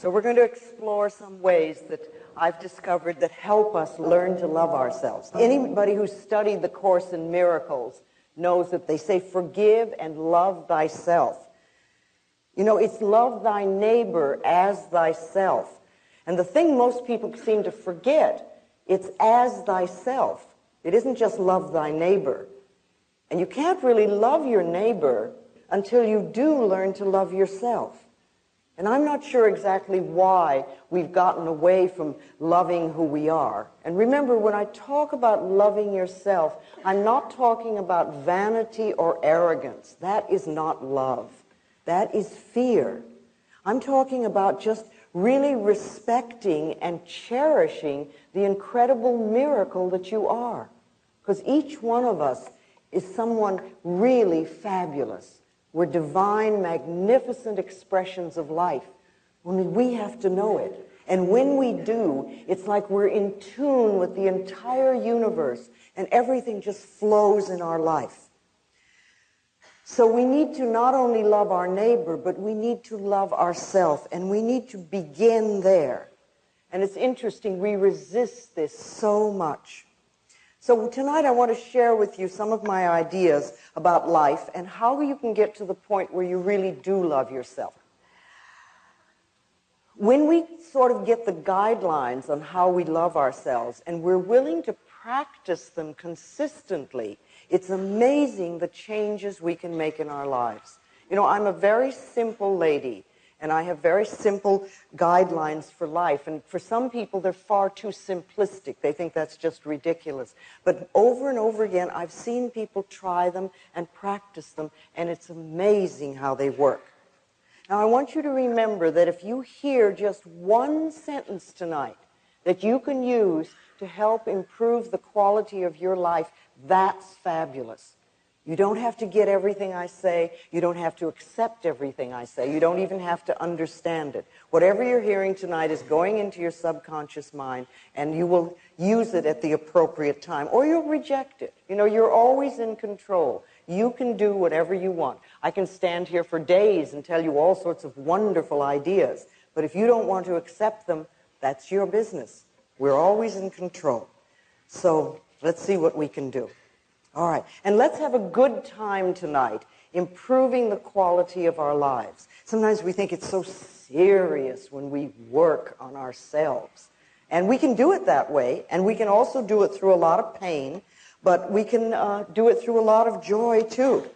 So we're going to explore some ways that I've discovered that help us learn to love ourselves. Anybody who's studied the Course in Miracles knows that they say, forgive and love thyself. You know, it's love thy neighbor as thyself. And the thing most people seem to forget, it's as thyself. It isn't just love thy neighbor. And you can't really love your neighbor until you do learn to love yourself. And I'm not sure exactly why we've gotten away from loving who we are. And remember, when I talk about loving yourself, I'm not talking about vanity or arrogance. That is not love. That is fear. I'm talking about just really respecting and cherishing the incredible miracle that you are. Because each one of us is someone really fabulous. We're divine, magnificent expressions of life. Only we have to know it. And when we do, it's like we're in tune with the entire universe, and everything just flows in our life. So we need to not only love our neighbor, but we need to love ourselves, and we need to begin there. And it's interesting, we resist this so much. So tonight I want to share with you some of my ideas about life and how you can get to the point where you really do love yourself. When we sort of get the guidelines on how we love ourselves and we're willing to practice them consistently, it's amazing the changes we can make in our lives. You know, I'm a very simple lady, and I have very simple guidelines for life. And for some people, they're far too simplistic. They think that's just ridiculous. But over and over again, I've seen people try them and practice them, and it's amazing how they work. Now, I want you to remember that if you hear just one sentence tonight that you can use to help improve the quality of your life, that's fabulous. You don't have to get everything I say. You don't have to accept everything I say. You don't even have to understand it. Whatever you're hearing tonight is going into your subconscious mind, and you will use it at the appropriate time, or you'll reject it. You know, you're always in control. You can do whatever you want. I can stand here for days and tell you all sorts of wonderful ideas, but if you don't want to accept them, that's your business. We're always in control. So let's see what we can do. All right, and let's have a good time tonight improving the quality of our lives. Sometimes we think it's so serious when we work on ourselves. And we can do it that way, and we can also do it through a lot of pain, but we can do it through a lot of joy too.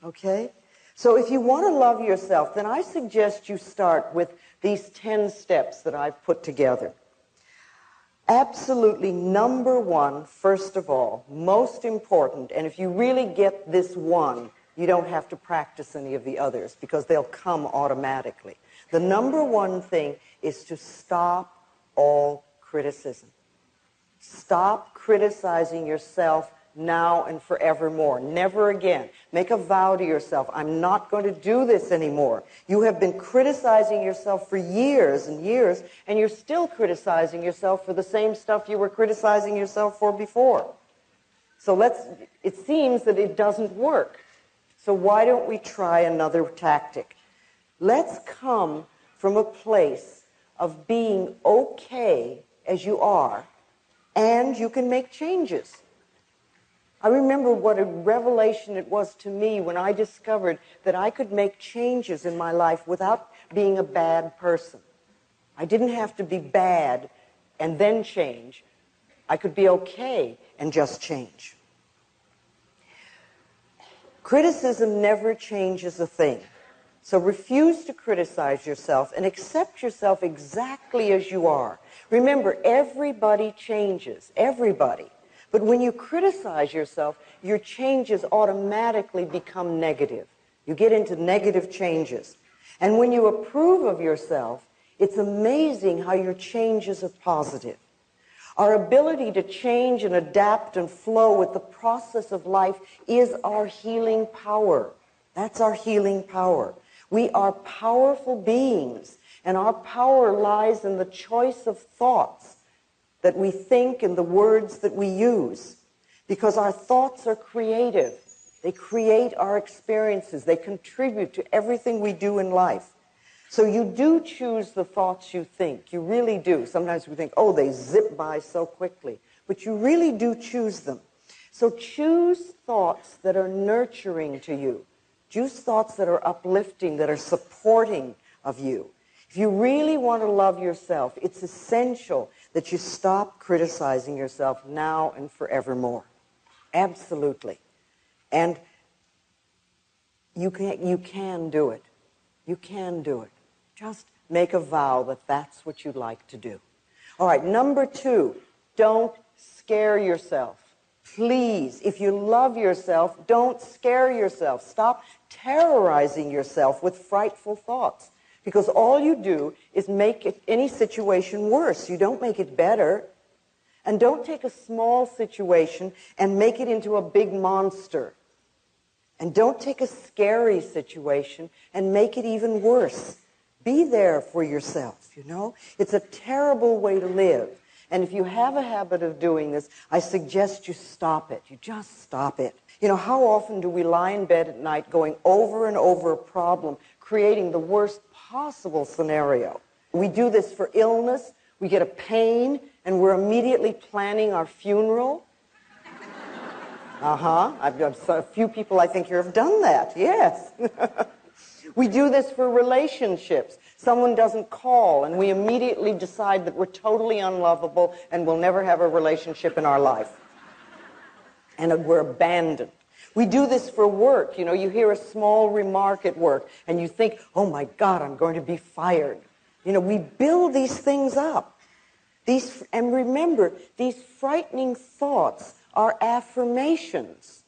Okay? So if you want to love yourself, then I suggest you start with these 10 steps that I've put together. Absolutely number one, first of all, most important, and if you really get this one, you don't have to practice any of the others because they'll come automatically. The number one thing is to stop all criticism. Stop criticizing yourself now and forevermore. Never again. Make a vow to yourself, I'm not going to do this anymore. You have been criticizing yourself for years and years, and you're still criticizing yourself for the same stuff you were criticizing yourself for before. So it seems that it doesn't work. So why don't we try another tactic? Let's come from a place of being okay as you are, and you can make changes. I remember what a revelation it was to me when I discovered that I could make changes in my life without being a bad person. I didn't have to be bad and then change. I could be okay and just change. Criticism never changes a thing. So refuse to criticize yourself and accept yourself exactly as you are. Remember, everybody changes. Everybody. But when you criticize yourself, your changes automatically become negative. You get into negative changes. And when you approve of yourself, it's amazing how your changes are positive. Our ability to change and adapt and flow with the process of life is our healing power. That's our healing power. We are powerful beings, and our power lies in the choice of thoughts that we think and the words that we use. Because our thoughts are creative. They create our experiences. They contribute to everything we do in life. So you do choose the thoughts you think. You really do. Sometimes we think, oh, they zip by so quickly. But you really do choose them. So choose thoughts that are nurturing to you. Choose thoughts that are uplifting, that are supporting of you. If you really want to love yourself, it's essential that you stop criticizing yourself now and forevermore. Absolutely. And you can do it. You can do it. Just make a vow that that's what you'd like to do. All right, number 2, don't scare yourself. Please, if you love yourself, don't scare yourself. Stop terrorizing yourself with frightful thoughts, because all you do is make any situation worse. You don't make it better. And don't take a small situation and make it into a big monster. And don't take a scary situation and make it even worse. Be there for yourself, you know. It's a terrible way to live. And if you have a habit of doing this, I suggest you stop it. You just stop it. You know, how often do we lie in bed at night going over and over a problem, creating the worst possible scenario? We do this for illness. We get a pain, and we're immediately planning our funeral. A few people I think here have done that, yes. We do this for relationships. Someone doesn't call, and we immediately decide that we're totally unlovable and we'll never have a relationship in our life. And we're abandoned. We do this for work. You know, you hear a small remark at work, and you think, oh my God, I'm going to be fired. You know, we build these things up. And remember, these frightening thoughts are affirmations,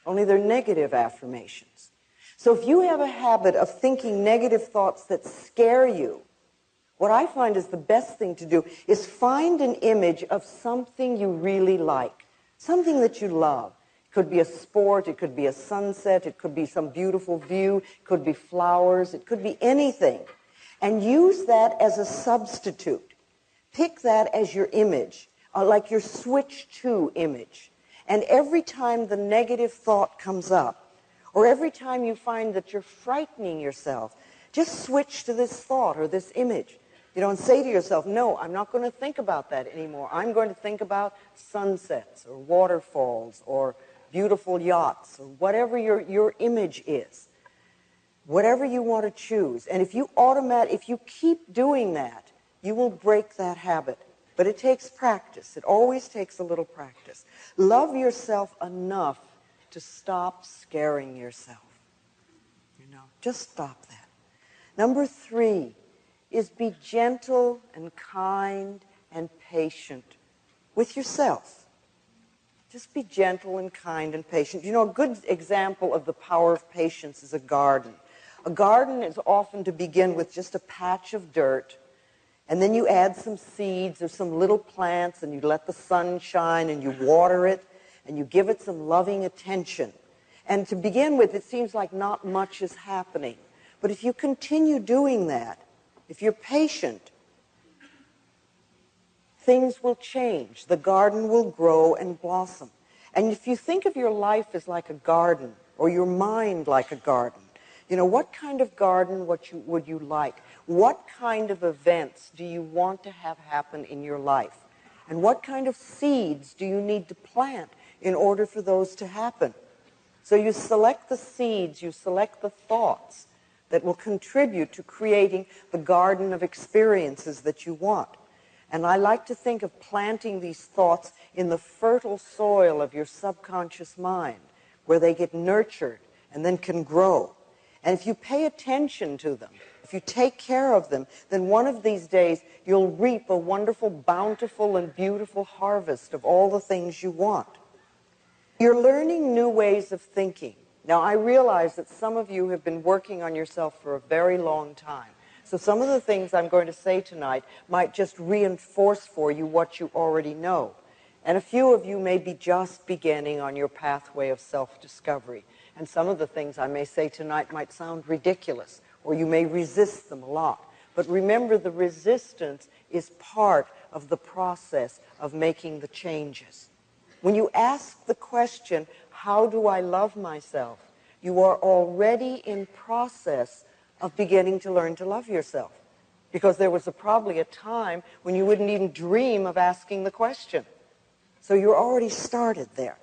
only they're negative affirmations. So if you have a habit of thinking negative thoughts that scare you, what I find is the best thing to do is find an image of something you really like, something that you love. It could be a sport, it could be a sunset, it could be some beautiful view, it could be flowers, it could be anything. And use that as a substitute. Pick that as your image, like your switch to image. And every time the negative thought comes up, or every time you find that you're frightening yourself, just switch to this thought or this image. You know, and say to yourself, no, I'm not going to think about that anymore. I'm going to think about sunsets or waterfalls or beautiful yachts or whatever your image is. Whatever you want to choose. And if you keep doing that, you will break that habit. But it takes practice. It always takes a little practice. Love yourself enough to stop scaring yourself. You know, just stop that. Number 3 is be gentle and kind and patient with yourself. Just be gentle and kind and patient. You know, a good example of the power of patience is a garden. A garden is often to begin with just a patch of dirt, and then you add some seeds or some little plants, and you let the sun shine, and you water it, and you give it some loving attention. And to begin with, it seems like not much is happening. But if you continue doing that, if you're patient, things will change. The garden will grow and blossom. And if you think of your life as like a garden, or your mind like a garden, you know, what kind of garden would you like? What kind of events do you want to have happen in your life? And what kind of seeds do you need to plant in order for those to happen? So you select the seeds, you select the thoughts that will contribute to creating the garden of experiences that you want. And I like to think of planting these thoughts in the fertile soil of your subconscious mind, where they get nurtured and then can grow. And if you pay attention to them, if you take care of them, then one of these days you'll reap a wonderful, bountiful, and beautiful harvest of all the things you want. You're learning new ways of thinking. Now, I realize that some of you have been working on yourself for a very long time. So some of the things I'm going to say tonight might just reinforce for you what you already know. And a few of you may be just beginning on your pathway of self-discovery. And some of the things I may say tonight might sound ridiculous, or you may resist them a lot. But remember, the resistance is part of the process of making the changes. When you ask the question, how do I love myself? You are already in process of beginning to learn to love yourself. Because there was probably a time when you wouldn't even dream of asking the question. So you're already started there.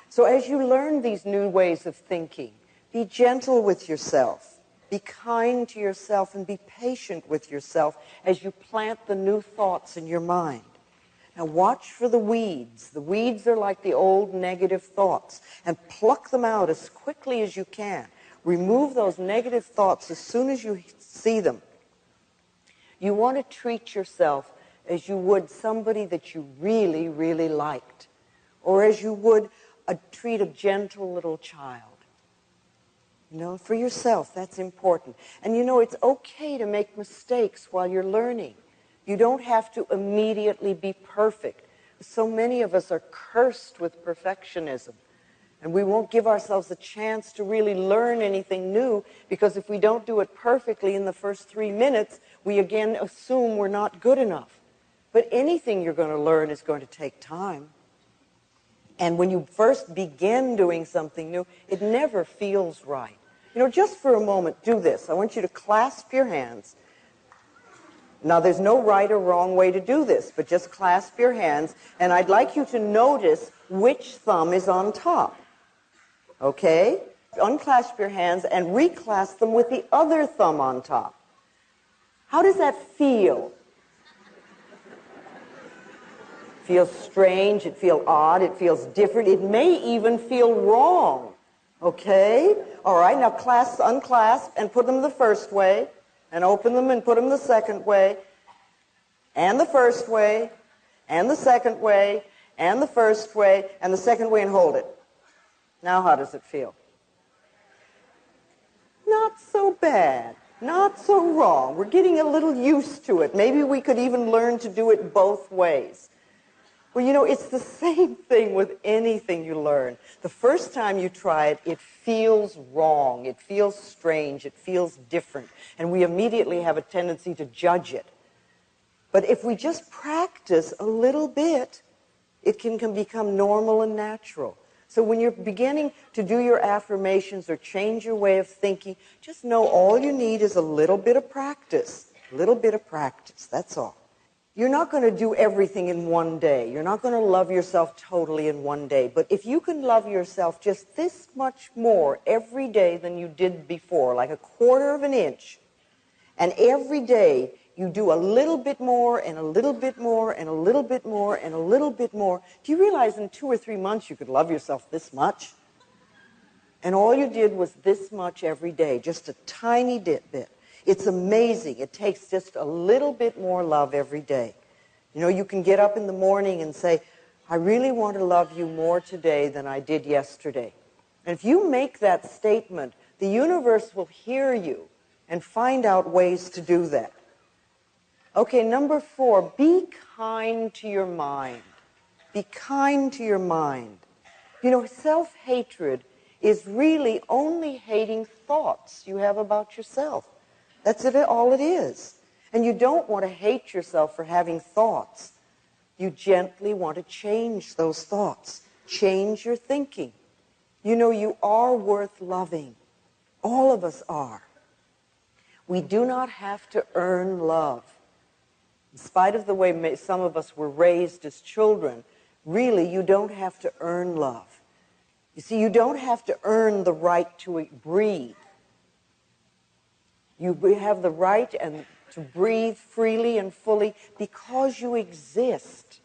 So as you learn these new ways of thinking, be gentle with yourself. Be kind to yourself and be patient with yourself as you plant the new thoughts in your mind. Now watch for the weeds. The weeds are like the old negative thoughts, and pluck them out as quickly as you can. Remove those negative thoughts as soon as you see them. You want to treat yourself as you would somebody that you really, really liked, or as you would treat a gentle little child. You know, for yourself, that's important. And you know, it's okay to make mistakes while you're learning. You don't have to immediately be perfect. So many of us are cursed with perfectionism. And we won't give ourselves a chance to really learn anything new, because if we don't do it perfectly in the first 3 minutes, we again assume we're not good enough. But anything you're going to learn is going to take time. And when you first begin doing something new, it never feels right. You know, just for a moment, do this. I want you to clasp your hands. Now, there's no right or wrong way to do this, but just clasp your hands, and I'd like you to notice which thumb is on top. Okay? Unclasp your hands and reclasp them with the other thumb on top. How does that feel? Feels strange, it feels odd, it feels different, it may even feel wrong. Okay? All right, now unclasp and put them the first way, and open them and put them the second way, and the first way, and the second way, and the first way, and the second way, and hold it. Now how does it feel? Not so bad. Not so wrong. We're getting a little used to it. Maybe we could even learn to do it both ways. Well, you know, it's the same thing with anything you learn. The first time you try it, it feels wrong. It feels strange. It feels different. And we immediately have a tendency to judge it. But if we just practice a little bit, it can become normal and natural. So when you're beginning to do your affirmations or change your way of thinking, just know all you need is a little bit of practice. A little bit of practice, that's all. You're not going to do everything in one day. You're not going to love yourself totally in one day. But if you can love yourself just this much more every day than you did before, like a quarter of an inch, and every day you do a little bit more and a little bit more and a little bit more and a little bit more, do you realize in 2 or 3 months you could love yourself this much? And all you did was this much every day, just a tiny bit. It's amazing. It takes just a little bit more love every day. You know, you can get up in the morning and say, I really want to love you more today than I did yesterday. And if you make that statement, the universe will hear you and find out ways to do that. Okay, number 4, be kind to your mind. Be kind to your mind. You know, self-hatred is really only hating thoughts you have about yourself. That's all it is. And you don't want to hate yourself for having thoughts. You gently want to change those thoughts. Change your thinking. You know, you are worth loving. All of us are. We do not have to earn love. In spite of the way some of us were raised as children, really, you don't have to earn love. You see, you don't have to earn the right to breathe. You have the right to breathe freely and fully because you exist.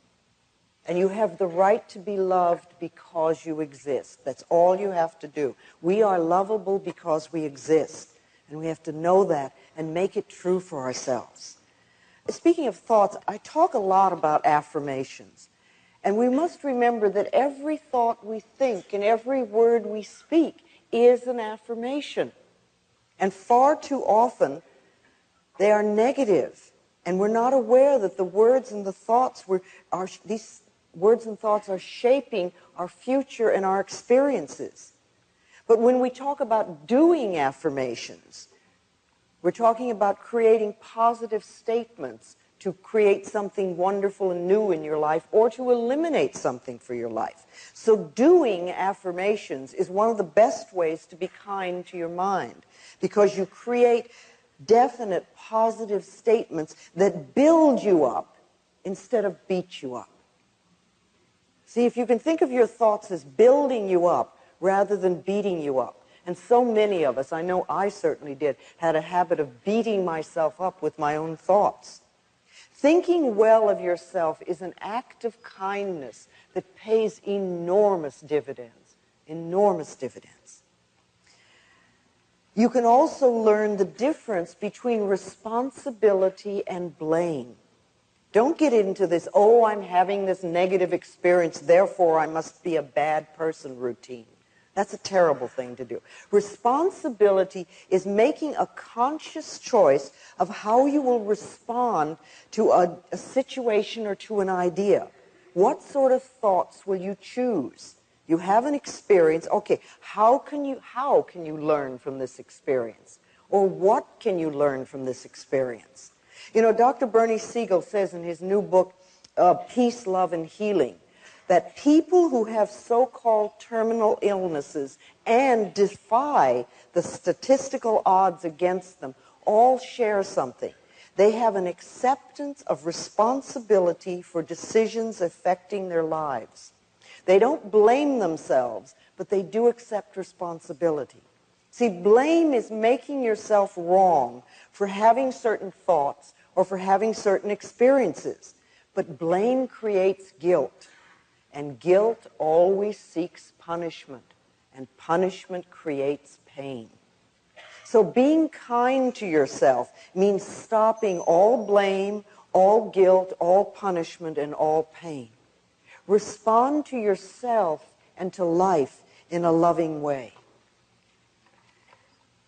And you have the right to be loved because you exist. That's all you have to do. We are lovable because we exist. And we have to know that and make it true for ourselves. Speaking of thoughts, I talk a lot about affirmations. And we must remember that every thought we think and every word we speak is an affirmation. And far too often, they are negative. And we're not aware that the words and the thoughts these words and thoughts are shaping our future and our experiences. But when we talk about doing affirmations, we're talking about creating positive statements to create something wonderful and new in your life or to eliminate something for your life. So doing affirmations is one of the best ways to be kind to your mind, because you create definite positive statements that build you up instead of beat you up. See, if you can think of your thoughts as building you up rather than beating you up. And so many of us, I know I certainly did, had a habit of beating myself up with my own thoughts. Thinking well of yourself is an act of kindness that pays enormous dividends, enormous dividends. You can also learn the difference between responsibility and blame. Don't get into this, oh, I'm having this negative experience, therefore I must be a bad person routine. That's a terrible thing to do. Responsibility is making a conscious choice of how you will respond to a situation or to an idea. What sort of thoughts will you choose? You have an experience. Okay, how can you learn from this experience? Or what can you learn from this experience? You know, Dr. Bernie Siegel says in his new book, Peace, Love, and Healing, that people who have so-called terminal illnesses and defy the statistical odds against them all share something. They have an acceptance of responsibility for decisions affecting their lives. They don't blame themselves, but they do accept responsibility. See, blame is making yourself wrong for having certain thoughts or for having certain experiences. But blame creates guilt. And guilt always seeks punishment, and punishment creates pain. So being kind to yourself means stopping all blame, all guilt, all punishment, and all pain. Respond to yourself and to life in a loving way.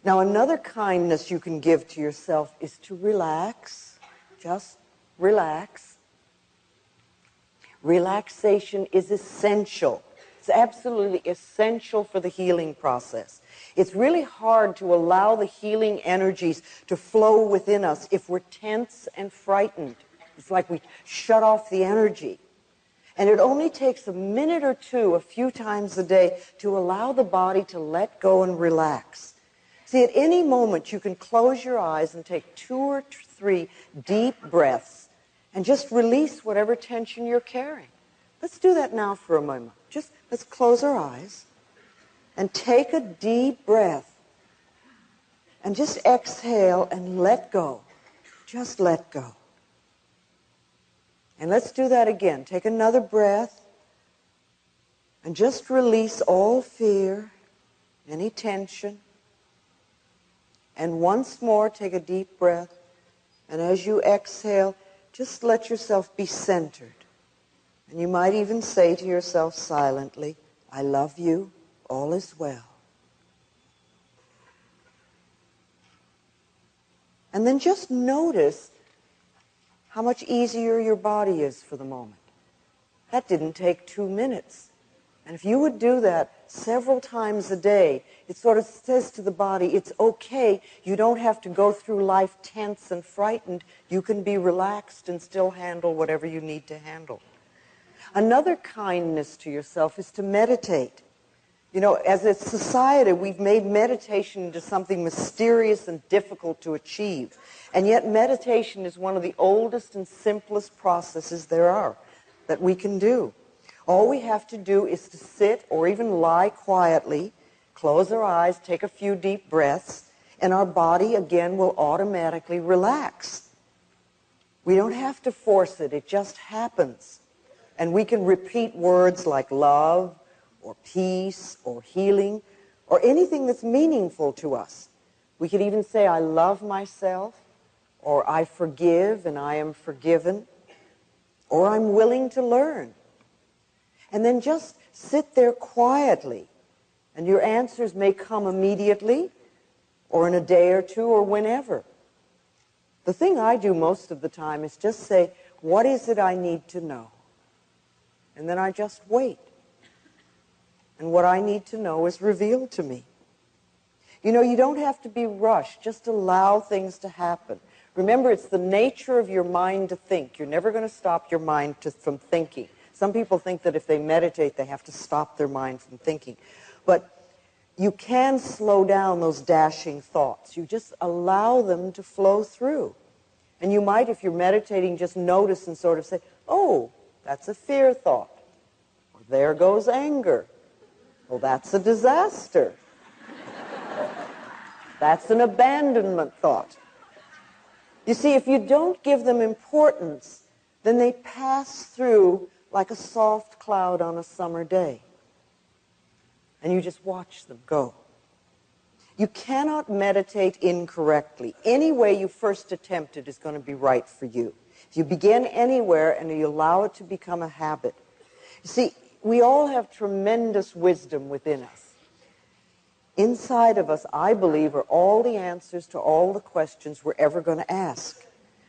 Now, another kindness you can give to yourself is to relax. Just relax. Relaxation is essential. It's absolutely essential for the healing process. It's really hard to allow the healing energies to flow within us if we're tense and frightened. It's like we shut off the energy. And it only takes a minute or two, a few times a day, to allow the body to let go and relax. See, at any moment you can close your eyes and take 2 or 3 deep breaths and just release whatever tension you're carrying. Let's do that now for a moment. Let's close our eyes and take a deep breath and just exhale and let go. Just let go. And let's do that again. Take another breath and just release all fear, any tension. And once more, take a deep breath. And as you exhale, just let yourself be centered. And you might even say to yourself silently, I love you, all is well. And then just notice how much easier your body is for the moment. That didn't take 2 minutes. And if you would do that several times a day, it sort of says to the body, it's okay, you don't have to go through life tense and frightened. You can be relaxed and still handle whatever you need to handle. Another kindness to yourself is to meditate. You know, as a society, we've made meditation into something mysterious and difficult to achieve. And yet meditation is one of the oldest and simplest processes there are that we can do. All we have to do is to sit or even lie quietly, close our eyes, take a few deep breaths, and our body again will automatically relax. We don't have to force it, it just happens. And we can repeat words like love or peace or healing or anything that's meaningful to us. We could even say, I love myself, or I forgive and I am forgiven, or I'm willing to learn. And then just sit there quietly, and your answers may come immediately, or in a day or two, or whenever. The thing I do most of the time is just say, what is it I need to know? And then I just wait. And what I need to know is revealed to me. You know, you don't have to be rushed. Just allow things to happen. Remember, it's the nature of your mind to think. You're never going to stop your mind from thinking. Some people think that if they meditate, they have to stop their mind from thinking. But you can slow down those dashing thoughts. You just allow them to flow through. And you might, if you're meditating, just notice and sort of say, oh, that's a fear thought. Or there goes anger. Well, that's a disaster. That's an abandonment thought. You see, if you don't give them importance, then they pass through like a soft cloud on a summer day. And you just watch them go. You cannot meditate incorrectly. Any way you first attempt it is going to be right for you. If you begin anywhere and you allow it to become a habit. You see, we all have tremendous wisdom within us. Inside of us, I believe, are all the answers to all the questions we're ever going to ask.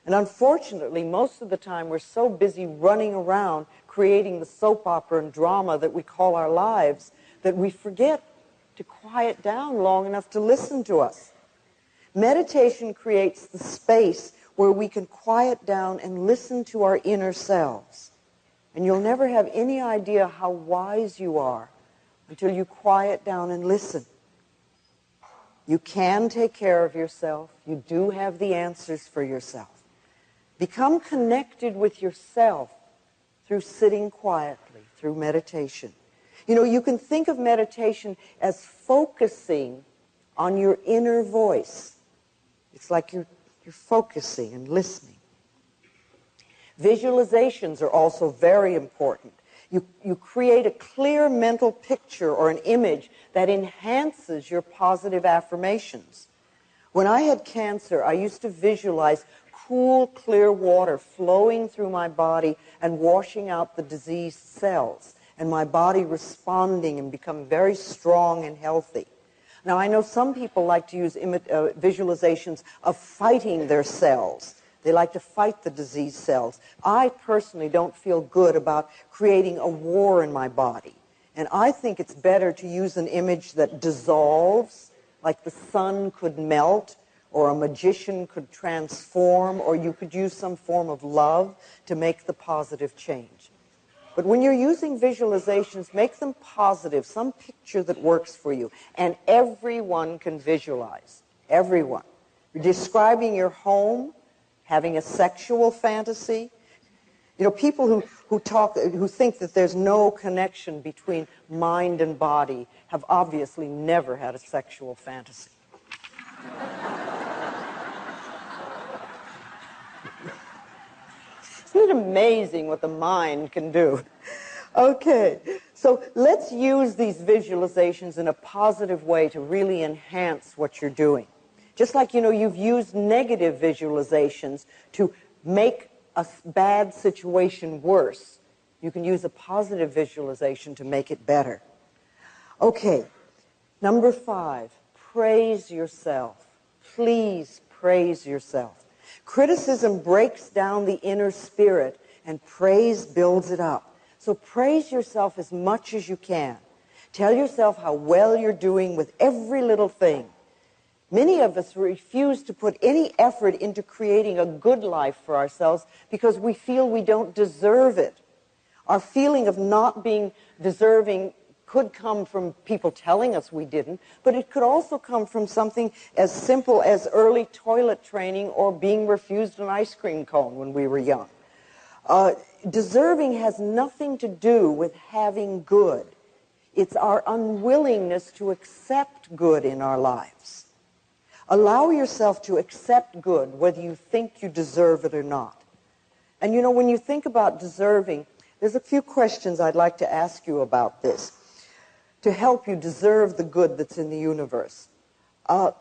And unfortunately, most of the time, we're so busy running around creating the soap opera and drama that we call our lives that we forget to quiet down long enough to listen to us. Meditation creates the space where we can quiet down and listen to our inner selves. And you'll never have any idea how wise you are until you quiet down and listen. You can take care of yourself. You do have the answers for yourself. Become connected with yourself through sitting quietly, through meditation. You know, you can think of meditation as focusing on your inner voice. It's like you're focusing and listening. Visualizations are also very important. You create a clear mental picture or an image that enhances your positive affirmations. When I had cancer, I used to visualize cool, clear water flowing through my body and washing out the diseased cells, and my body responding and becoming very strong and healthy. Now, I know some people like to use visualizations of fighting their cells. They like to fight the diseased cells. I personally don't feel good about creating a war in my body. And I think it's better to use an image that dissolves, like the sun could melt, or a magician could transform, or you could use some form of love to make the positive change. But when you're using visualizations, make them positive, some picture that works for you. And everyone can visualize. Everyone. You're describing your home, having a sexual fantasy. You know, people who think that there's no connection between mind and body have obviously never had a sexual fantasy. Isn't it amazing what the mind can do? Okay, so let's use these visualizations in a positive way to really enhance what you're doing. Just like, you know, you've used negative visualizations to make a bad situation worse, you can use a positive visualization to make it better. Okay, number 5, praise yourself. Please praise yourself. Criticism breaks down the inner spirit, and praise builds it up. So praise yourself as much as you can. Tell yourself how well you're doing with every little thing. Many of us refuse to put any effort into creating a good life for ourselves because we feel we don't deserve it. Our feeling of not being deserving could come from people telling us we didn't, but it could also come from something as simple as early toilet training or being refused an ice cream cone when we were young. Deserving has nothing to do with having good. It's our unwillingness to accept good in our lives. Allow yourself to accept good, whether you think you deserve it or not. And you know, when you think about deserving, there's a few questions I'd like to ask you about this to help you deserve the good that's in the universe. What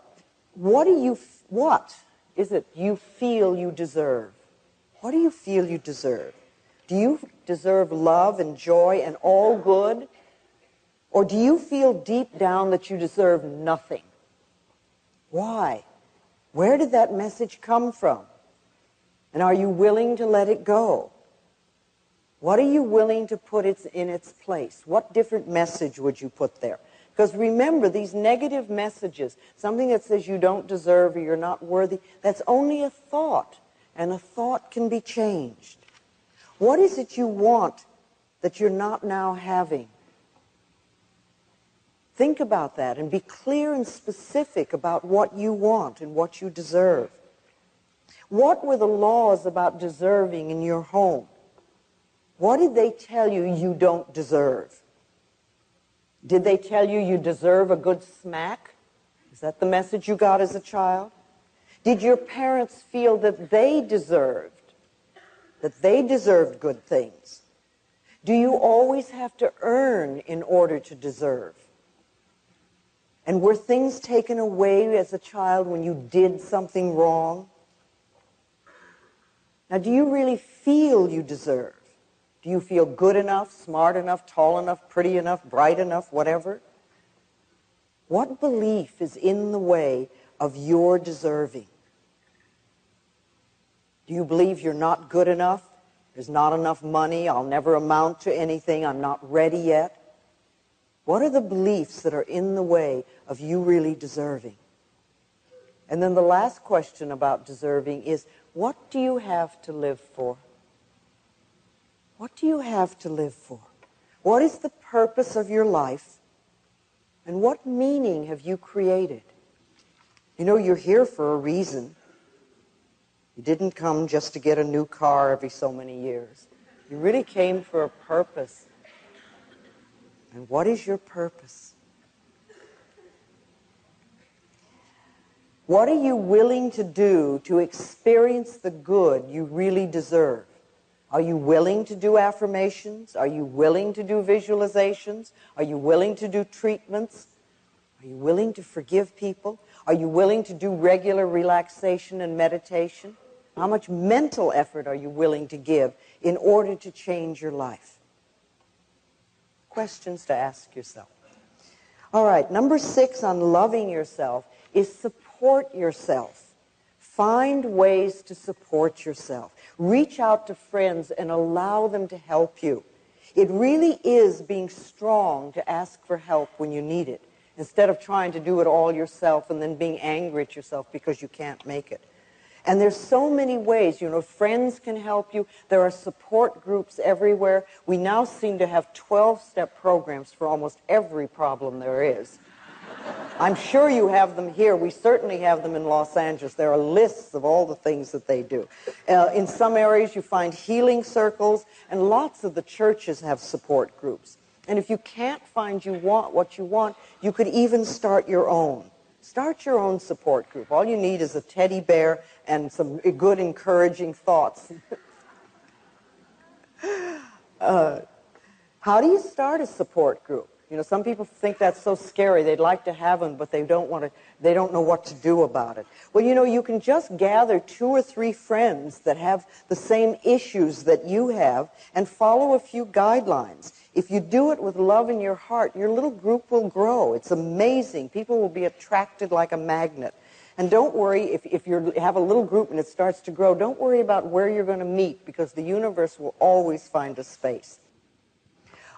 is it you feel you deserve? What do you feel you deserve? Do you deserve love and joy and all good? Or do you feel deep down that you deserve nothing? Why? Where did that message come from? And are you willing to let it go? What are you willing to put in its place? What different message would you put there? Because remember, these negative messages, something that says you don't deserve or you're not worthy, that's only a thought, and a thought can be changed. What is it you want that you're not now having? Think about that and be clear and specific about what you want and what you deserve. What were the laws about deserving in your home? What did they tell you you don't deserve? Did they tell you you deserve a good smack? Is that the message you got as a child? Did your parents feel that they deserved good things? Do you always have to earn in order to deserve? And were things taken away as a child when you did something wrong? Now, do you really feel you deserve? Do you feel good enough, smart enough, tall enough, pretty enough, bright enough, whatever? What belief is in the way of your deserving? Do you believe you're not good enough? There's not enough money. I'll never amount to anything. I'm not ready yet. What are the beliefs that are in the way of you really deserving? And then the last question about deserving is, what do you have to live for? What do you have to live for? What is the purpose of your life? And what meaning have you created? You know, you're here for a reason. You didn't come just to get a new car every so many years. You really came for a purpose. And what is your purpose? What are you willing to do to experience the good you really deserve? Are you willing to do affirmations? Are you willing to do visualizations? Are you willing to do treatments? Are you willing to forgive people? Are you willing to do regular relaxation and meditation? How much mental effort are you willing to give in order to change your life? Questions to ask yourself. All right, number 6 on loving yourself is support yourself. Find ways to support yourself. Reach out to friends and allow them to help you. It really is being strong to ask for help when you need it, instead of trying to do it all yourself and then being angry at yourself because you can't make it. And there's so many ways, you know, friends can help you. There are support groups everywhere. We now seem to have 12-step programs for almost every problem there is. I'm sure you have them here. We certainly have them in Los Angeles. There are lists of all the things that they do. In some areas, you find healing circles, and lots of the churches have support groups. And if you can't find what you want, you could even start your own. Start your own support group. All you need is a teddy bear and some good, encouraging thoughts. How do you start a support group? You know, some people think that's so scary. They'd like to have them, but they don't know what to do about it. Well, you know, you can just gather 2 or 3 friends that have the same issues that you have and follow a few guidelines. If you do it with love in your heart, your little group will grow. It's amazing. People will be attracted like a magnet. And don't worry, if you have a little group and it starts to grow, don't worry about where you're going to meet, because the universe will always find a space.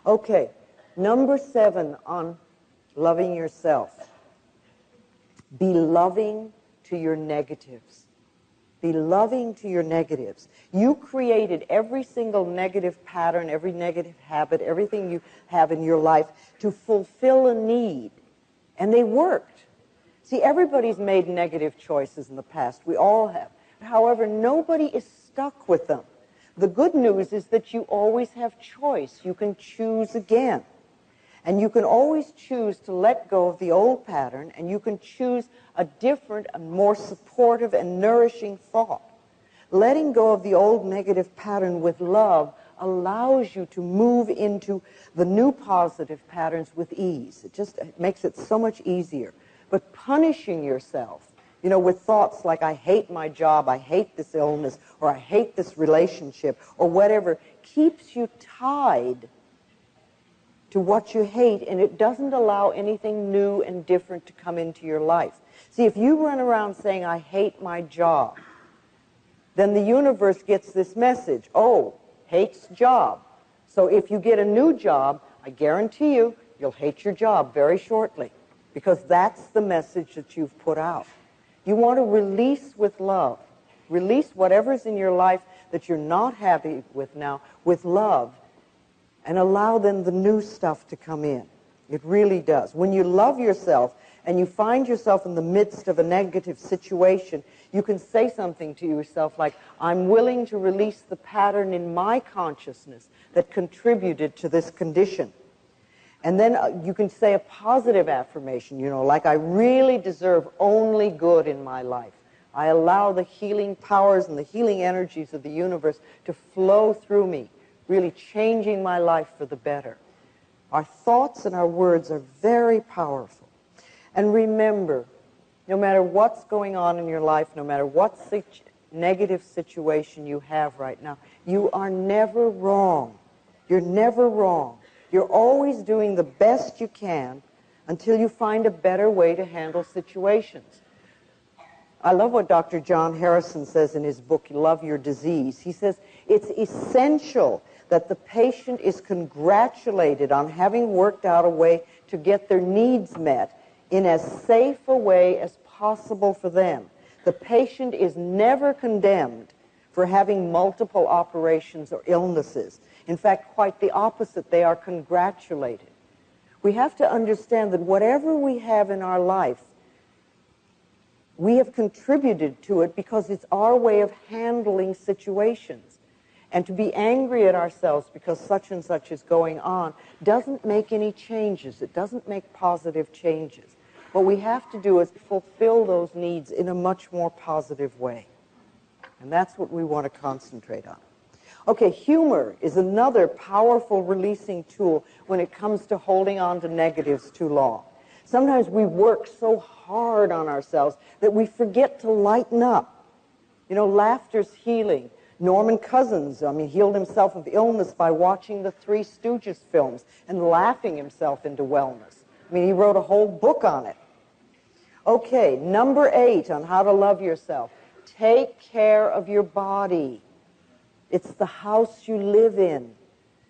Okay. Number 7 on loving yourself. Be loving to your negatives. Be loving to your negatives. You created every single negative pattern, every negative habit, everything you have in your life to fulfill a need. And they worked. See, everybody's made negative choices in the past. We all have. However, nobody is stuck with them. The good news is that you always have choice. You can choose again. And you can always choose to let go of the old pattern, and you can choose a different and more supportive and nourishing thought. Letting go of the old negative pattern with love allows you to move into the new positive patterns with ease. It makes it so much easier. But punishing yourself, you know, with thoughts like, I hate my job, I hate this illness, or I hate this relationship, or whatever, keeps you tied to what you hate, and it doesn't allow anything new and different to come into your life. See, if you run around saying, I hate my job, then the universe gets this message, oh, hates job. So if you get a new job, I guarantee you, You'll hate your job very shortly because that's the message that you've put out. You want to release with love. Release whatever's in your life that you're not happy with now with love, and allow then the new stuff to come in. It really does. When you love yourself and you find yourself in the midst of a negative situation, you can say something to yourself like, I'm willing to release the pattern in my consciousness that contributed to this condition. And then you can say a positive affirmation, like, I really deserve only good in my life. I allow the healing powers and the healing energies of the universe to flow through me, really changing my life for the better. Our thoughts and our words are very powerful. And remember, no matter what's going on in your life, no matter what negative situation you have right now, you are never wrong. You're never wrong. You're always doing the best you can until you find a better way to handle situations. I love what Dr. John Harrison says in his book, Love Your Disease. He says, it's essential that the patient is congratulated on having worked out a way to get their needs met in as safe a way as possible for them. The patient is never condemned for having multiple operations or illnesses. In fact, quite the opposite. They are congratulated. We have to understand that whatever we have in our life, we have contributed to it because it's our way of handling situations. And to be angry at ourselves because such and such is going on doesn't make any changes. It doesn't make positive changes. What we have to do is fulfill those needs in a much more positive way. And that's what we want to concentrate on. Okay, humor is another powerful releasing tool when it comes to holding on to negatives too long. Sometimes we work so hard on ourselves that we forget to lighten up. Laughter's healing. Norman Cousins, healed himself of illness by watching the Three Stooges films and laughing himself into wellness. He wrote a whole book on it. Okay, number 8 on how to love yourself. Take care of your body. It's the house you live in.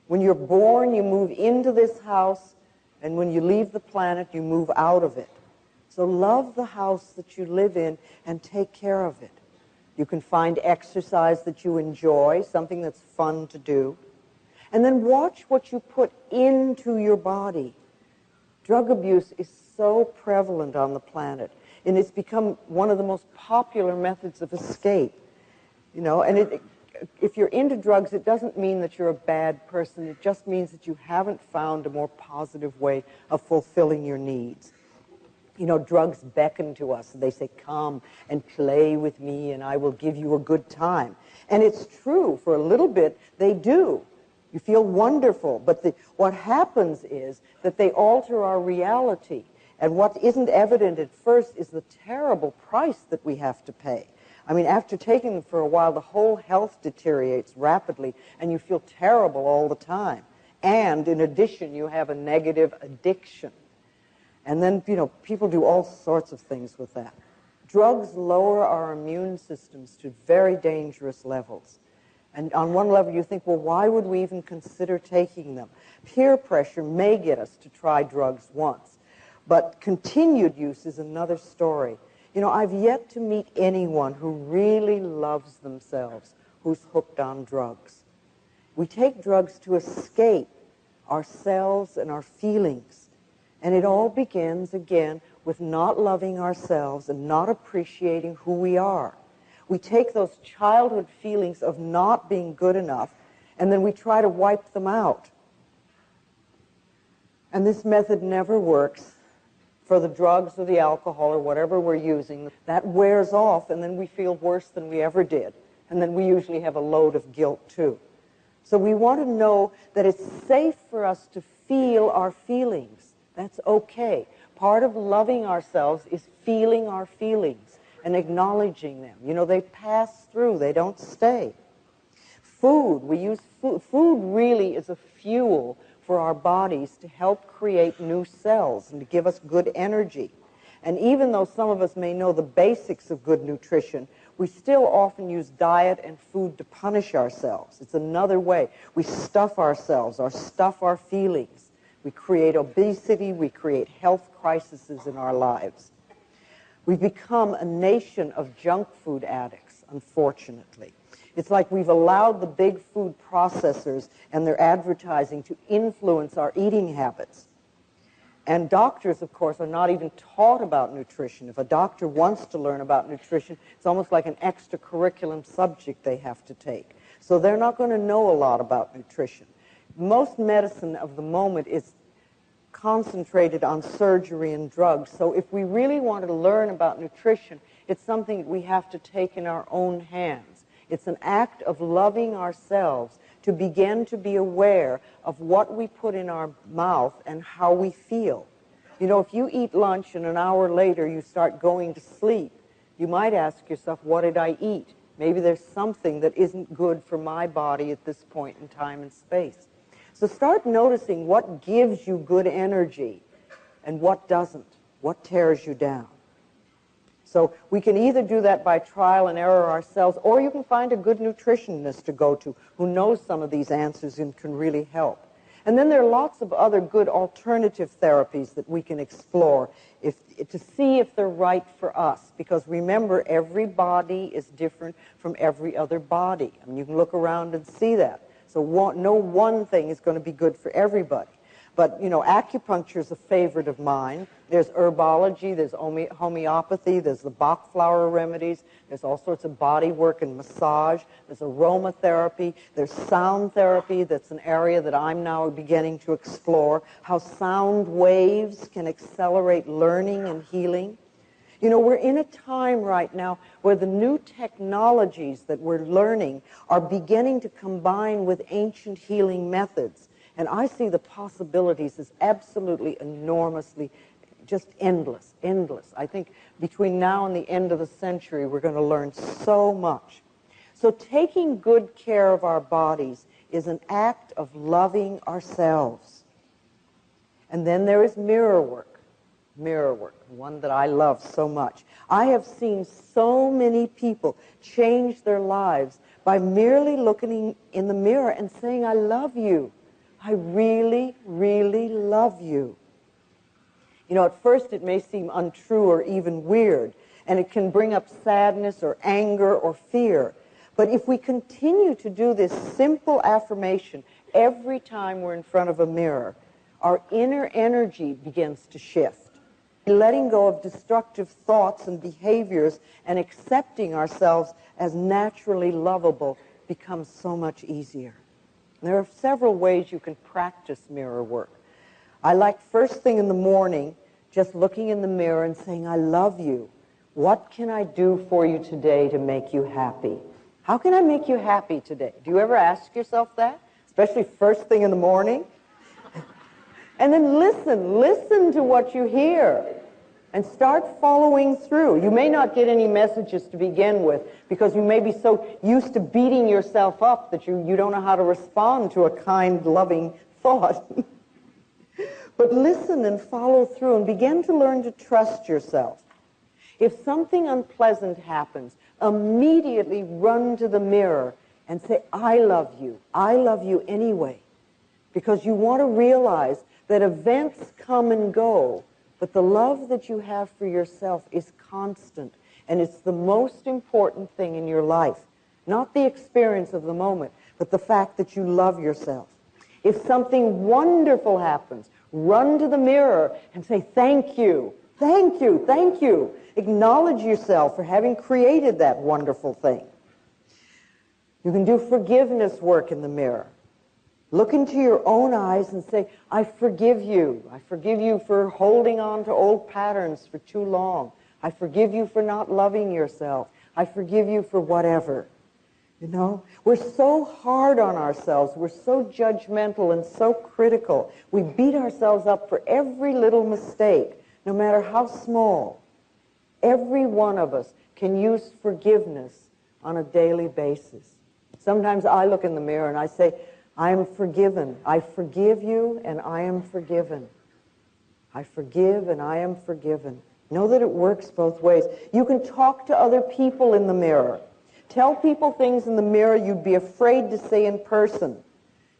When you're born, you move into this house, and when you leave the planet, you move out of it. So love the house that you live in and take care of it. You can find exercise that you enjoy, something that's fun to do. And then watch what you put into your body. Drug abuse is so prevalent on the planet, and it's become one of the most popular methods of escape. And if you're into drugs, it doesn't mean that you're a bad person. It just means that you haven't found a more positive way of fulfilling your needs. Drugs beckon to us. They say, come and play with me and I will give you a good time. And it's true. For a little bit, they do. You feel wonderful. But what happens is that they alter our reality. And what isn't evident at first is the terrible price that we have to pay. After taking them for a while, the whole health deteriorates rapidly and you feel terrible all the time. And in addition, you have a negative addiction. And then, people do all sorts of things with that. Drugs lower our immune systems to very dangerous levels. And on one level, you think, well, why would we even consider taking them? Peer pressure may get us to try drugs once. But continued use is another story. I've yet to meet anyone who really loves themselves who's hooked on drugs. We take drugs to escape ourselves and our feelings. And it all begins, again, with not loving ourselves and not appreciating who we are. We take those childhood feelings of not being good enough, and then we try to wipe them out. And this method never works for the drugs or the alcohol or whatever we're using. That wears off, and then we feel worse than we ever did. And then we usually have a load of guilt, too. So we want to know that it's safe for us to feel our feelings. That's okay. Part of loving ourselves is feeling our feelings and acknowledging them. They pass through. They don't stay. Food. We use food. Food really is a fuel for our bodies to help create new cells and to give us good energy. And even though some of us may know the basics of good nutrition, we still often use diet and food to punish ourselves. It's another way. We stuff ourselves or stuff our feelings We create obesity. We create health crises in our lives. We've become a nation of junk food addicts, unfortunately. It's like we've allowed the big food processors and their advertising to influence our eating habits. And doctors, of course, are not even taught about nutrition. If a doctor wants to learn about nutrition, it's almost like an extracurriculum subject they have to take. So they're not going to know a lot about nutrition. Most medicine of the moment is concentrated on surgery and drugs. So if we really want to learn about nutrition, it's something we have to take in our own hands. It's an act of loving ourselves to begin to be aware of what we put in our mouth and how we feel. You know, if you eat lunch and an hour later you start going to sleep, you might ask yourself, what did I eat? Maybe there's something that isn't good for my body at this point in time and space. So start noticing what gives you good energy and what doesn't, what tears you down. So we can either do that by trial and error ourselves, or you can find a good nutritionist to go to who knows some of these answers and can really help. And then there are lots of other good alternative therapies that we can explore to see if they're right for us. Because remember, every body is different from every other body. I mean, you can look around and see that. So no one thing is going to be good for everybody. But, you know, acupuncture is a favorite of mine. There's herbology, there's homeopathy, there's the Bach flower remedies, there's all sorts of body work and massage, there's aromatherapy, there's sound therapy. That's an area that I'm now beginning to explore, how sound waves can accelerate learning and healing. You know, we're in a time right now where the new technologies that we're learning are beginning to combine with ancient healing methods. And I see the possibilities as absolutely enormously, just endless, endless. I think between now and the end of the century, we're going to learn so much. So taking good care of our bodies is an act of loving ourselves. And then there is mirror work, one that I love so much. I have seen so many people change their lives by merely looking in the mirror and saying, I love you. I really, really love you. You know, at first it may seem untrue or even weird, and it can bring up sadness or anger or fear. But if we continue to do this simple affirmation every time we're in front of a mirror, our inner energy begins to shift. Letting go of destructive thoughts and behaviors and accepting ourselves as naturally lovable becomes so much easier. There are several ways you can practice mirror work. I like first thing in the morning, just looking in the mirror and saying, I love you. What can I do for you today to make you happy? How can I make you happy today? Do you ever ask yourself that? Especially first thing in the morning? And then listen to what you hear. And start following through. You may not get any messages to begin with because you may be so used to beating yourself up that you don't know how to respond to a kind, loving thought. But listen and follow through and begin to learn to trust yourself. If something unpleasant happens, immediately run to the mirror and say, I love you. I love you anyway. Because you want to realize that events come and go, but the love that you have for yourself is constant, and it's the most important thing in your life. Not the experience of the moment, but the fact that you love yourself. If something wonderful happens, run to the mirror and say, thank you, thank you, thank you. Acknowledge yourself for having created that wonderful thing. You can do forgiveness work in the mirror. Look into your own eyes and say, I forgive you. I forgive you for holding on to old patterns for too long. I forgive you for not loving yourself. I forgive you for whatever. You know, we're so hard on ourselves. We're so judgmental and so critical. We beat ourselves up for every little mistake, no matter how small. Every one of us can use forgiveness on a daily basis. Sometimes I look in the mirror and I say, I am forgiven. I forgive you and I am forgiven. I forgive and I am forgiven. Know that it works both ways. You can talk to other people in the mirror. Tell people things in the mirror you'd be afraid to say in person.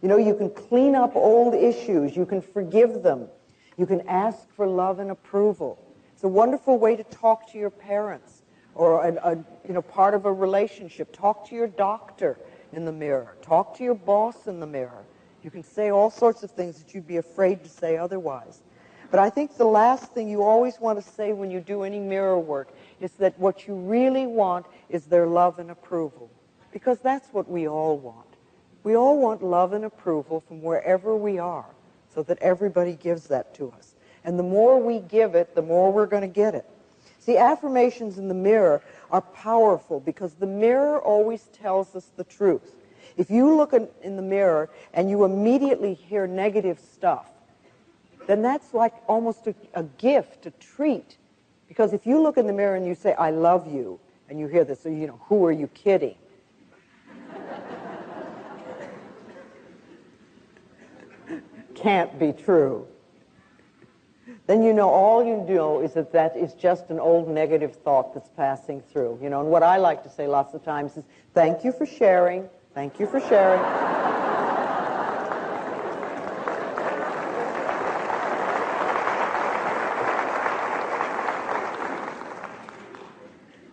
You know, you can clean up old issues. You can forgive them. You can ask for love and approval. It's a wonderful way to talk to your parents or part of a relationship. Talk to your doctor in the mirror. Talk to your boss in the mirror. You can say all sorts of things that you'd be afraid to say otherwise. But I think the last thing you always want to say when you do any mirror work is that what you really want is their love and approval. Because that's what we all want. We all want love and approval from wherever we are, so that everybody gives that to us. And the more we give it, the more we're going to get it. See, affirmations in the mirror are powerful because the mirror always tells us the truth. If you look in the mirror and you immediately hear negative stuff, then that's like almost a gift, a treat. Because if you look in the mirror and you say, I love you, and you hear this, so who are you kidding? Can't be true. Then all you know is that is just an old negative thought that's passing through. And what I like to say lots of times is, thank you for sharing. Thank you for sharing.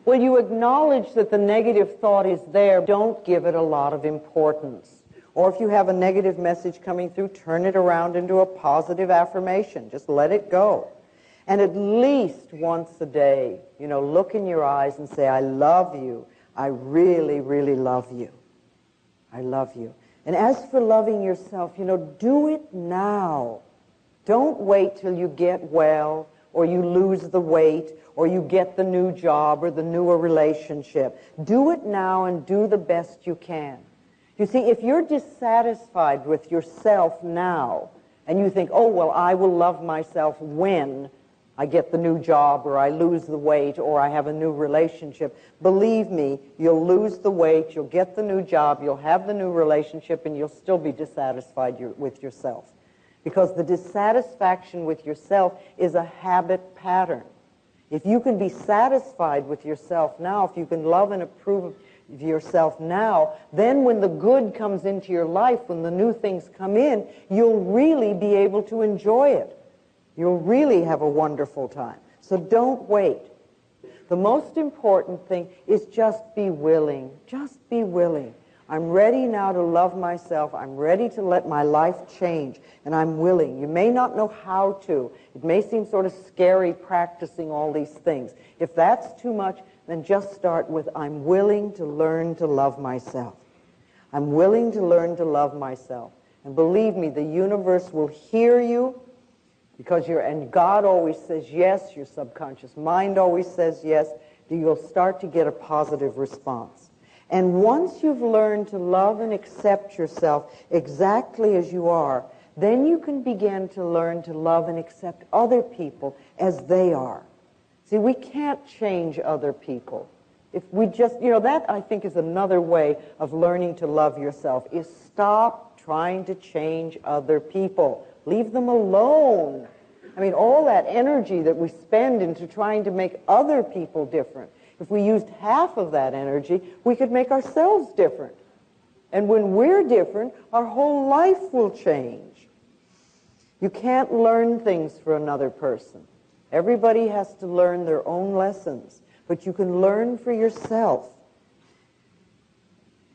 When you acknowledge that the negative thought is there, don't give it a lot of importance. Or if you have a negative message coming through, turn it around into a positive affirmation. Just let it go. And at least once a day, look in your eyes and say, I love you. I really, really love you. I love you. And as for loving yourself, do it now. Don't wait till you get well, or you lose the weight, or you get the new job or the newer relationship. Do it now and do the best you can. You see, if you're dissatisfied with yourself now, and you think, oh, well, I will love myself when I get the new job, or I lose the weight, or I have a new relationship, believe me, you'll lose the weight, you'll get the new job, you'll have the new relationship, and you'll still be dissatisfied with yourself. Because the dissatisfaction with yourself is a habit pattern. If you can be satisfied with yourself now, if you can love and approve of yourself now, then when the good comes into your life, when the new things come in, you'll really be able to enjoy it. You'll really have a wonderful time. So don't wait. The most important thing is just be willing. Just be willing. I'm ready now to love myself. I'm ready to let my life change, and I'm willing. You may not know how to. It may seem sort of scary practicing all these things. If that's too much, then just start with, I'm willing to learn to love myself. I'm willing to learn to love myself. And believe me, the universe will hear you, because and God always says yes, your subconscious mind always says yes. You'll start to get a positive response. And once you've learned to love and accept yourself exactly as you are, then you can begin to learn to love and accept other people as they are. See, we can't change other people. If we just, that I think is another way of learning to love yourself, is stop trying to change other people. Leave them alone. I mean, all that energy that we spend into trying to make other people different, if we used half of that energy, we could make ourselves different. And when we're different, our whole life will change. You can't learn things for another person. Everybody has to learn their own lessons, but you can learn for yourself.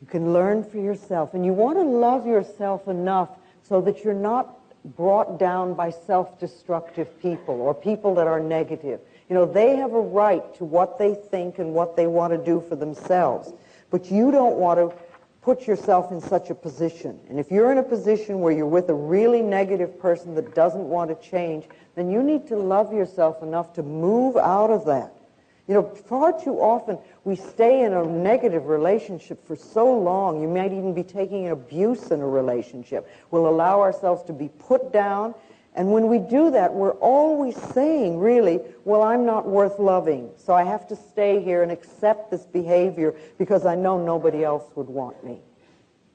You can learn for yourself. And you want to love yourself enough so that you're not brought down by self-destructive people or people that are negative. They have a right to what they think and what they want to do for themselves. But you don't want to put yourself in such a position. And if you're in a position where you're with a really negative person that doesn't want to change, then you need to love yourself enough to move out of that. Far too often we stay in a negative relationship for so long. You might even be taking abuse in a relationship. We'll allow ourselves to be put down. And when we do that, we're always saying, really, well, I'm not worth loving, so I have to stay here and accept this behavior because I know nobody else would want me.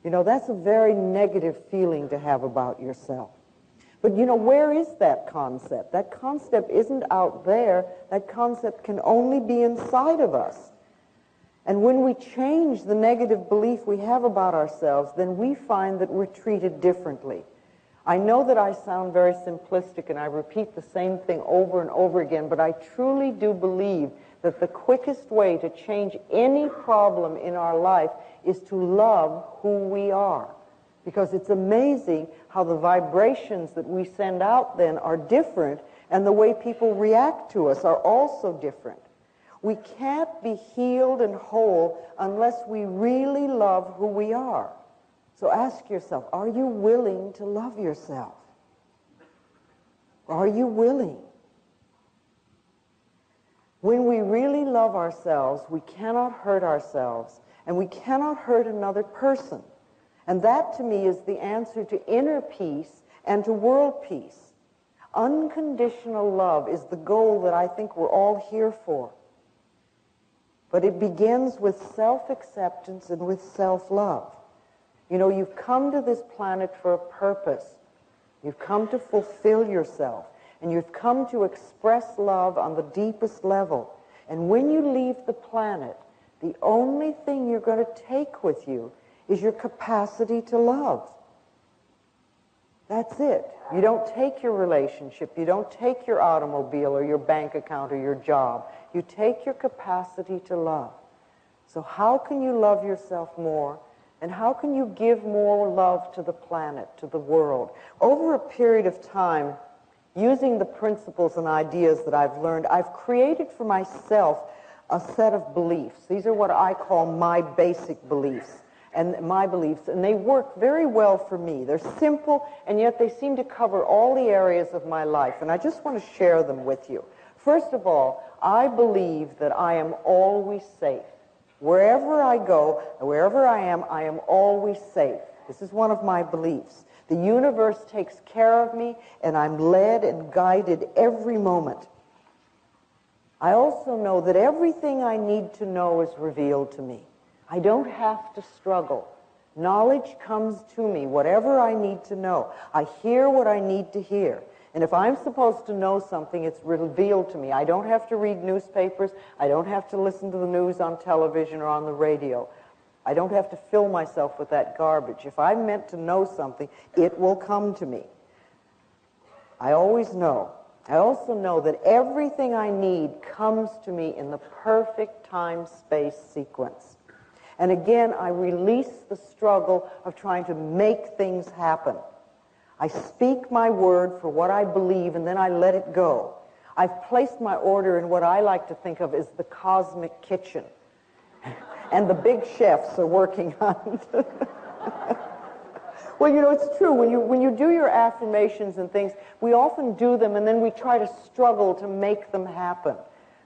That's a very negative feeling to have about yourself. But, where is that concept? That concept isn't out there. That concept can only be inside of us. And when we change the negative belief we have about ourselves, then we find that we're treated differently. I know that I sound very simplistic and I repeat the same thing over and over again, but I truly do believe that the quickest way to change any problem in our life is to love who we are. Because it's amazing how the vibrations that we send out then are different, and the way people react to us are also different. We can't be healed and whole unless we really love who we are. So ask yourself, are you willing to love yourself? Are you willing? When we really love ourselves, we cannot hurt ourselves, and we cannot hurt another person. And that, to me, is the answer to inner peace and to world peace. Unconditional love is the goal that I think we're all here for. But it begins with self-acceptance and with self-love. You know, you've come to this planet for a purpose. You've come to fulfill yourself. And you've come to express love on the deepest level. And when you leave the planet, the only thing you're going to take with you is your capacity to love. That's it. You don't take your relationship. You don't take your automobile or your bank account or your job. You take your capacity to love. So how can you love yourself more? And how can you give more love to the planet, to the world? Over a period of time, using the principles and ideas that I've learned, I've created for myself a set of beliefs. These are what I call my basic beliefs. And my beliefs, and they work very well for me. They're simple, and yet they seem to cover all the areas of my life, and I just want to share them with you. First of all, I believe that I am always safe. Wherever I go, wherever I am always safe. This is one of my beliefs. The universe takes care of me, and I'm led and guided every moment. I also know that everything I need to know is revealed to me. I don't have to struggle. Knowledge comes to me, whatever I need to know. I hear what I need to hear. And if I'm supposed to know something, it's revealed to me. I don't have to read newspapers. I don't have to listen to the news on television or on the radio. I don't have to fill myself with that garbage. If I'm meant to know something, it will come to me. I always know. I also know that everything I need comes to me in the perfect time-space sequence. And again, I release the struggle of trying to make things happen. I speak my word for what I believe, and then I let it go. I've placed my order in what I like to think of as the cosmic kitchen. And the big chefs are working on it. Well, you know, it's true. When you do your affirmations and things, we often do them, and then we try to struggle to make them happen.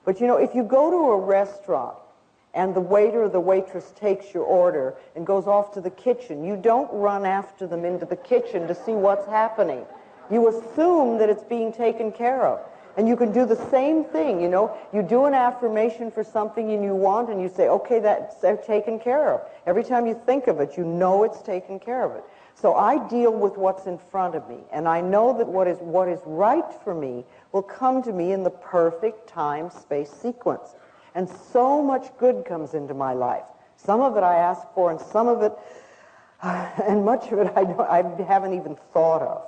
But, you know, if you go to a restaurant, and the waiter or the waitress takes your order and goes off to the kitchen, you don't run after them into the kitchen to see what's happening. You assume that it's being taken care of. And you can do the same thing, you know. You do an affirmation for something and you want, and you say, okay, that's taken care of. Every time you think of it, you know it's taken care of it. So I deal with what's in front of me, and I know that what is right for me will come to me in the perfect time-space sequence. And so much good comes into my life. Some of it I ask for, and some of it, and much of it I haven't even thought of.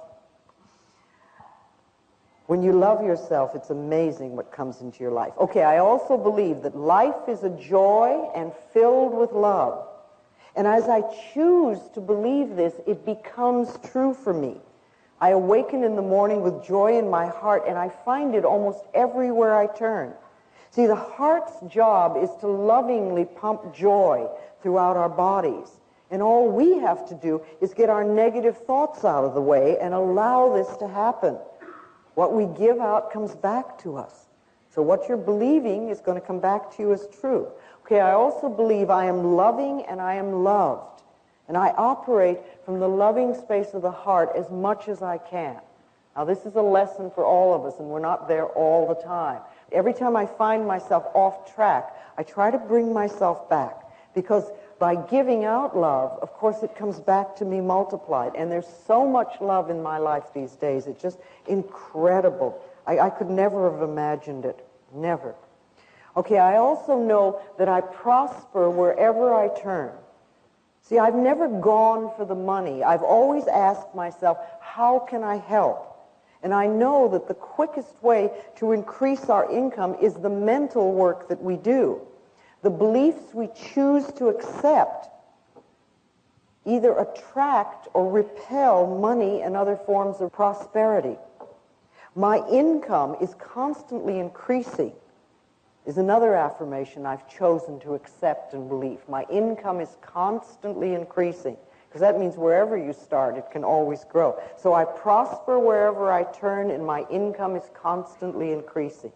When you love yourself, it's amazing what comes into your life. Okay, I also believe that life is a joy and filled with love. And as I choose to believe this, it becomes true for me. I awaken in the morning with joy in my heart, and I find it almost everywhere I turn. See, the heart's job is to lovingly pump joy throughout our bodies. And all we have to do is get our negative thoughts out of the way and allow this to happen. What we give out comes back to us. So what you're believing is going to come back to you as true. Okay, I also believe I am loving and I am loved. And I operate from the loving space of the heart as much as I can. Now, this is a lesson for all of us, and we're not there all the time. Every time I find myself off track, I try to bring myself back, because by giving out love, of course, it comes back to me multiplied. And there's so much love in my life these days. It's just incredible. I could never have imagined it. Never. Okay, I also know that I prosper wherever I turn. See, I've never gone for the money. I've always asked myself, how can I help? And I know that the quickest way to increase our income is the mental work that we do. The beliefs we choose to accept either attract or repel money and other forms of prosperity. My income is constantly increasing is another affirmation I've chosen to accept and believe. My income is constantly increasing, because that means wherever you start, it can always grow. So I prosper wherever I turn, and my income is constantly increasing.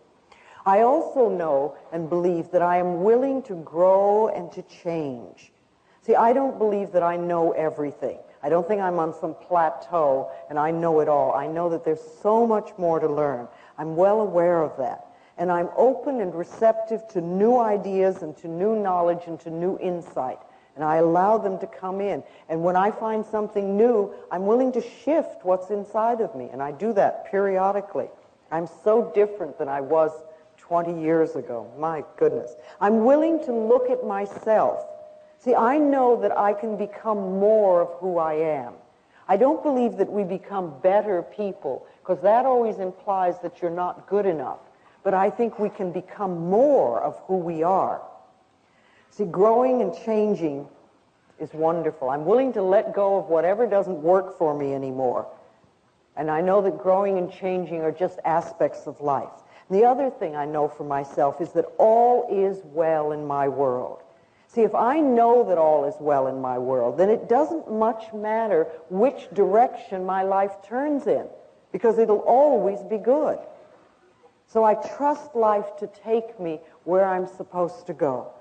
I also know and believe that I am willing to grow and to change. See, I don't believe that I know everything. I don't think I'm on some plateau and I know it all. I know that there's so much more to learn. I'm well aware of that. And I'm open and receptive to new ideas and to new knowledge and to new insight. And I allow them to come in. And when I find something new, I'm willing to shift what's inside of me. And I do that periodically. I'm so different than I was 20 years ago. My goodness. I'm willing to look at myself. See, I know that I can become more of who I am. I don't believe that we become better people, because that always implies that you're not good enough. But I think we can become more of who we are. See, growing and changing is wonderful. I'm willing to let go of whatever doesn't work for me anymore. And I know that growing and changing are just aspects of life. And the other thing I know for myself is that all is well in my world. See, if I know that all is well in my world, then it doesn't much matter which direction my life turns in, because it'll always be good. So I trust life to take me where I'm supposed to go,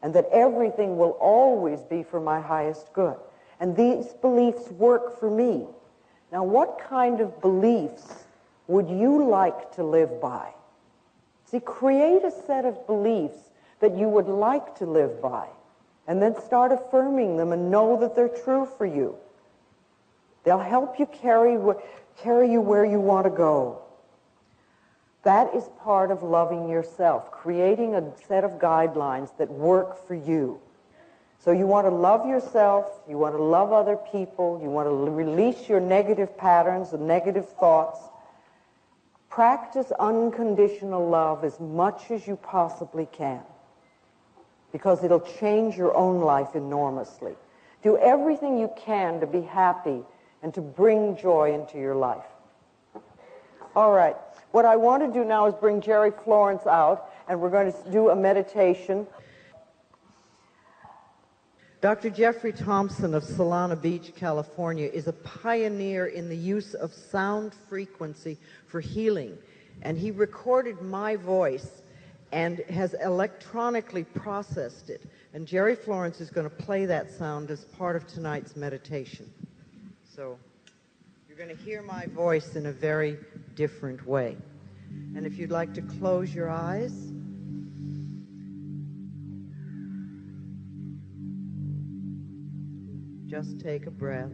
and that everything will always be for my highest good. And these beliefs work for me. Now, what kind of beliefs would you like to live by? See, create a set of beliefs that you would like to live by, and then start affirming them and know that they're true for you. They'll help you carry you where you want to go. That is part of loving yourself, creating a set of guidelines that work for you. So you want to love yourself, you want to love other people, you want to release your negative patterns and negative thoughts. Practice unconditional love as much as you possibly can, because it'll change your own life enormously. Do everything you can to be happy and to bring joy into your life. All right. What I want to do now is bring Jerry Florence out, and we're going to do a meditation. Dr. Jeffrey Thompson of Solana Beach, California, is a pioneer in the use of sound frequency for healing. And he recorded my voice and has electronically processed it. And Jerry Florence is going to play that sound as part of tonight's meditation. So you're going to hear my voice in a very different way. And if you'd like to close your eyes, just take a breath.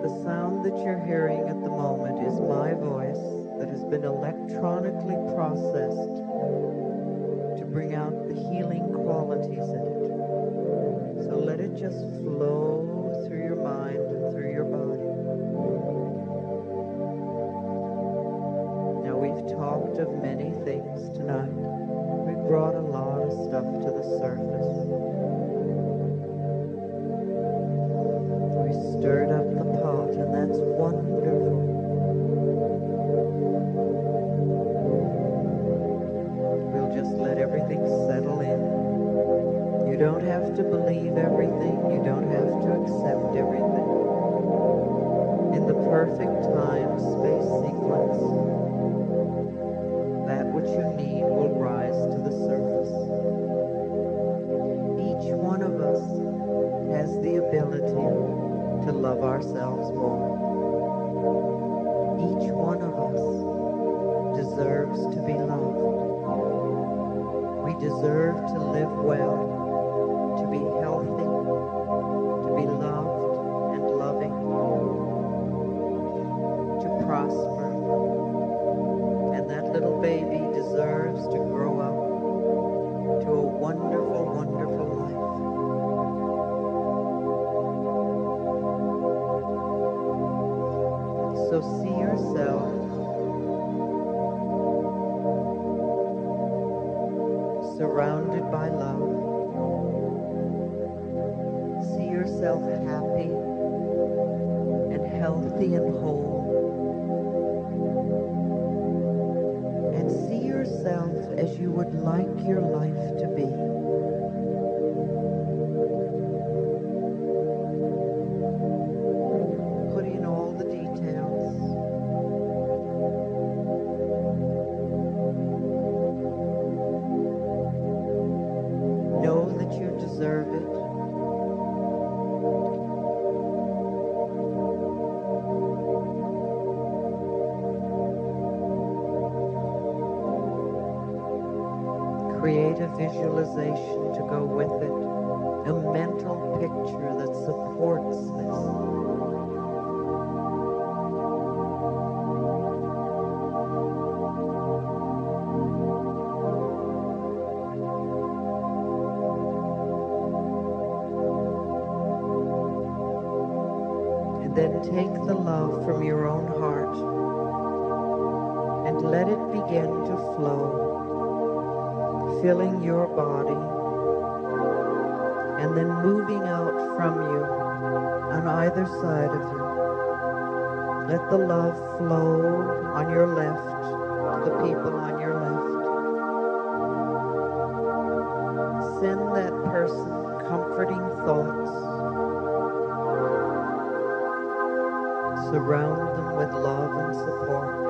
The sound that you're hearing at the moment is my voice that has been electronically processed to bring out the healing qualities in it. So let it just flow through your mind and through your body. Now, we've talked of many things tonight. We brought a lot of stuff to the surface. We stirred up the pot, and that's wonderful. We'll just let everything settle in. You don't have to believe everything. You don't have to accept everything. In the perfect time-space sequence, that which you need will rise to the surface. Each one of us has the ability to love ourselves more. Each one of us deserves to be loved. We deserve to live well, to be healthy, to be loved and loving, to prosper. And that little baby deserves to grow up to a wonderful, wonderful life. So see yourself surrounded by love. See yourself happy and healthy and whole. And see yourself as you would like your life to be. Put in all the details. Know that you deserve it. Create a visualization to go with it, a mental picture that supports this. And then take the love from your own heart and let it begin to flow, filling your body, and then moving out from you on either side of you. Let the love flow on your left, to the people on your left. Send that person comforting thoughts. Surround them with love and support.